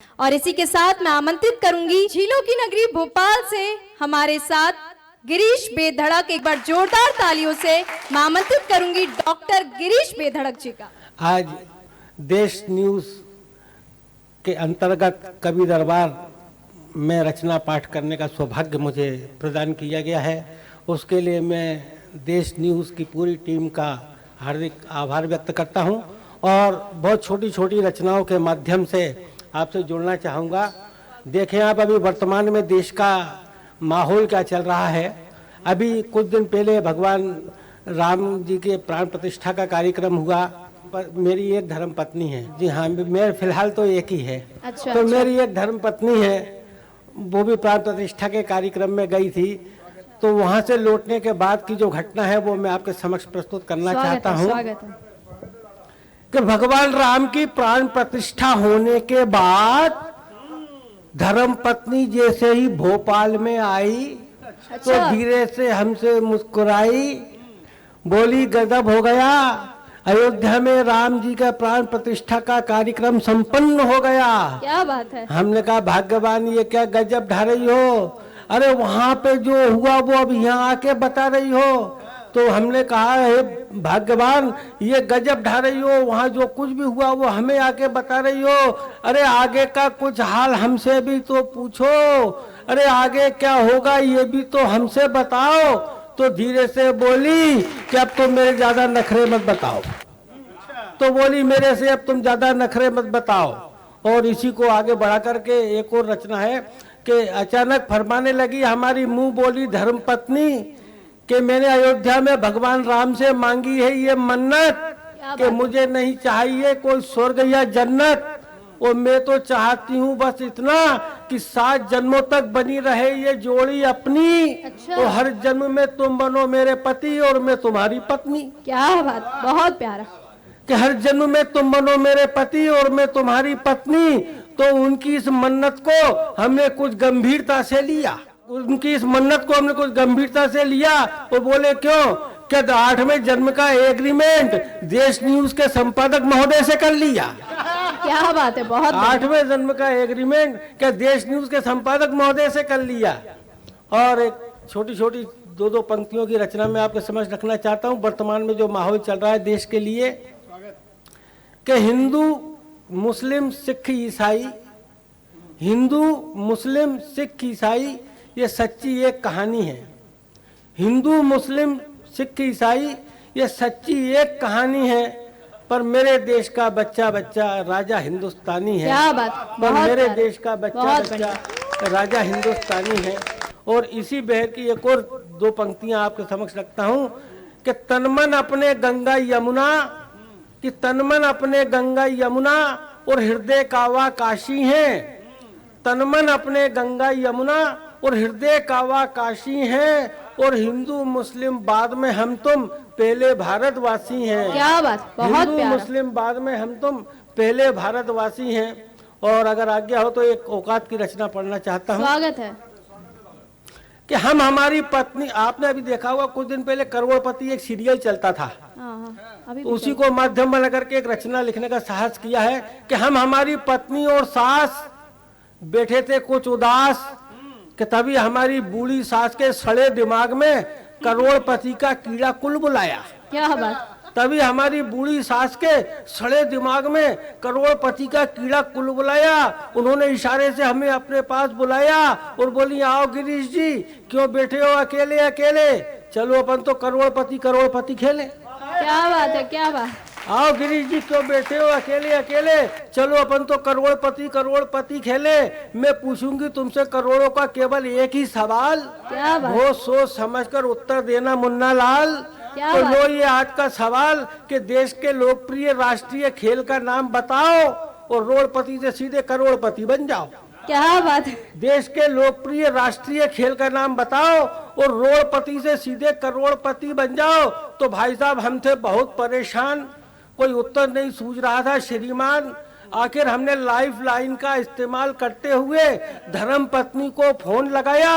और इसी के साथ मैं आमंत्रित करूंगी झीलों की नगरी भोपाल से हमारे साथ गिरीश बेधड़क। एक बार जोरदार तालियों से मैं आमंत्रित करूंगी डॉक्टर गिरीश बेधड़क जी का। आज देश न्यूज के अंतर्गत कवि दरबार में रचना पाठ करने का सौभाग्य मुझे प्रदान किया गया है। उसके लिए मैं देश न्यूज़ की पूरी टीम का हार्दिक आभार व्यक्त करता हूं और बहुत छोटी छोटी रचनाओं के माध्यम से आपसे जुड़ना चाहूँगा। देखें आप, अभी वर्तमान में देश का माहौल क्या चल रहा है। अभी कुछ दिन पहले भगवान राम जी के प्राण प्रतिष्ठा का कार्यक्रम हुआ। पर मेरी एक धर्म पत्नी है, जी हाँ, मेरे फिलहाल तो एक ही है। तो मेरी एक धर्म पत्नी है, वो भी प्राण प्रतिष्ठा के कार्यक्रम में गई थी। तो वहाँ से लौटने के बाद की जो घटना है वो मैं आपके समक्ष प्रस्तुत करना चाहता हूँ कि भगवान राम की प्राण प्रतिष्ठा होने के बाद धर्म पत्नी जैसे ही भोपाल में आई तो धीरे से हमसे मुस्कुराई, बोली गजब हो गया, अयोध्या में राम जी का प्राण प्रतिष्ठा का कार्यक्रम संपन्न हो गया। क्या बात है। हमने कहा भाग्यवान, ये क्या गजब ढा रही हो, अरे वहां पे जो हुआ वो अब यहाँ आके बता रही हो। तो हमने कहा है भाग्यवान, ये गजब ढा रही हो, वहाँ जो कुछ भी हुआ वो हमें आके बता रही हो। अरे आगे का कुछ हाल हमसे भी तो पूछो, अरे आगे क्या होगा ये भी तो हमसे बताओ। तो धीरे से बोली कि अब तुम मेरे ज्यादा नखरे मत बताओ। तो बोली मेरे से अब तुम ज्यादा नखरे मत बताओ। और इसी को आगे बढ़ा करके एक और रचना है कि अचानक फरमाने लगी हमारी मुंह बोली धर्म पत्नी कि मैंने अयोध्या में भगवान राम से मांगी है ये मन्नत कि मुझे नहीं चाहिए कोई स्वर्ग या जन्नत, और मैं तो चाहती हूँ बस इतना कि 7 जन्मों तक बनी रहे ये जोड़ी अपनी। और हर जन्म में तुम बनो मेरे पति और मैं तुम्हारी पत्नी। क्या बात, बहुत प्यारा। कि हर जन्म में तुम बनो मेरे पति और मैं तुम्हारी पत्नी। तो उनकी इस मन्नत को हमने कुछ गंभीरता से लिया, उनकी इस मन्नत को हमने कुछ गंभीरता से लिया और बोले क्यों, क्या 8वें जन्म का एग्रीमेंट देश न्यूज के संपादक महोदय से कर लिया। क्या बात है, बहुत। 8वें जन्म का एग्रीमेंट क्या देश न्यूज के संपादक महोदय से कर लिया। और एक छोटी छोटी 2-2 पंक्तियों की रचना में आपके समझ रखना चाहता हूँ। वर्तमान में जो माहौल चल रहा है देश के लिए कि हिंदू मुस्लिम सिख ईसाई, हिंदू मुस्लिम सिख ईसाई ये सच्ची एक कहानी है। हिंदू मुस्लिम सिख ईसाई ये सच्ची एक कहानी है। पर मेरे देश का बच्चा बच्चा राजा हिंदुस्तानी है। क्या बात, पर मेरे देश का बच्चा बच्चा राजा हिंदुस्तानी है। और इसी बहर की एक और 2 पंक्तियां आपके समक्ष रखता हूँ कि तनमन अपने गंगा यमुना, कि तनमन अपने गंगा यमुना और हृदय कावा काशी है। तनमन अपने गंगा यमुना और हृदय कावा काशी है। और हिंदू मुस्लिम बाद में हम तुम पहले भारतवासी हैं। क्या बात, बहुत हिंदू प्यारा। मुस्लिम बाद में हम तुम पहले भारतवासी हैं। और अगर आज्ञा हो तो एक औकात की रचना पढ़ना चाहता हूँ। स्वागत है। कि हम हमारी पत्नी, आपने अभी देखा होगा कुछ दिन पहले करोड़पति एक सीरियल चलता था, अभी तो उसी को माध्यम बना करके एक रचना लिखने का साहस किया है कि हम हमारी पत्नी और सास बैठे थे कुछ उदास कि तभी हमारी बूढ़ी सास के सड़े दिमाग में करोड़पति का कीड़ा कुल बुलाया। क्या बात। तभी हमारी बूढ़ी सास के सड़े दिमाग में करोड़पति का कीड़ा कुल बुलाया। उन्होंने इशारे से हमें अपने पास बुलाया और बोली आओ गिरीश जी, क्यों बैठे हो अकेले अकेले, चलो अपन तो करोड़पति करोड़पति खेले। क्या बात है, क्या बात। आओ गिरीश जी, क्यों बैठे हो अकेले अकेले, चलो अपन तो करोड़पति करोड़पति खेले। मैं पूछूंगी तुमसे करोड़ों का केवल एक ही सवाल, वो सोच समझकर उत्तर देना मुन्ना लाल। तो लो ये आज का सवाल कि देश के लोकप्रिय राष्ट्रीय खेल का नाम बताओ और रोड़पति से सीधे करोड़पति बन जाओ। क्या बात है। देश के लोकप्रिय राष्ट्रीय खेल का नाम बताओ और रोड़पति से सीधे करोड़पति बन जाओ। तो भाई साहब हम थे बहुत परेशान, कोई उत्तर नहीं सूझ रहा था श्रीमान। आखिर हमने लाइफ लाइन का इस्तेमाल करते हुए धर्म पत्नी को फोन लगाया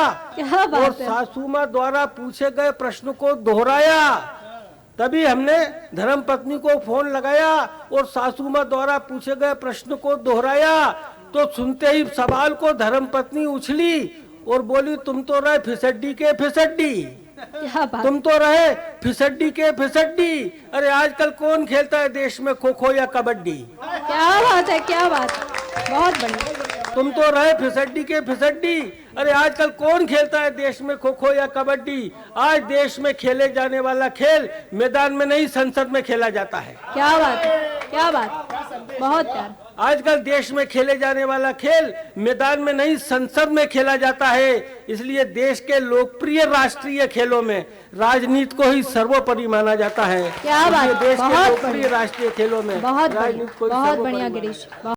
और सासू माँ द्वारा पूछे गए प्रश्न को दोहराया। तभी हमने धर्म पत्नी को फोन लगाया और सासू माँ द्वारा पूछे गए प्रश्न को दोहराया। तो सुनते ही सवाल को धर्मपत्नी उछली और बोली, तुम तो रहे फिसड्डी के फिसड्डी, क्या बात, तुम तो रहे फिसड्डी के फिसड्डी। अरे आजकल कौन खेलता है देश में खो खो या कबड्डी? क्या बात है, क्या बात है, बहुत बढ़िया। तुम तो रहे फिसड्डी के फिसड्डी। अरे आजकल कौन खेलता है देश में खो खो या कबड्डी? आज देश में खेले जाने वाला खेल मैदान में नहीं, संसद में खेला जाता है। क्या बात है, क्या बात, बहुत प्यार। आजकल देश में खेले जाने वाला खेल मैदान में नहीं, संसद में खेला जाता है। इसलिए देश के लोकप्रिय राष्ट्रीय खेलों में राजनीति को ही सर्वोपरि माना जाता है। क्या बात, देश के बहुत लोकप्रिय बढ़िया। राष्ट्रीय खेलों में बहुत राजनीति को ही बढ़िया सर्वोपरि माना गिरीश। जाता है।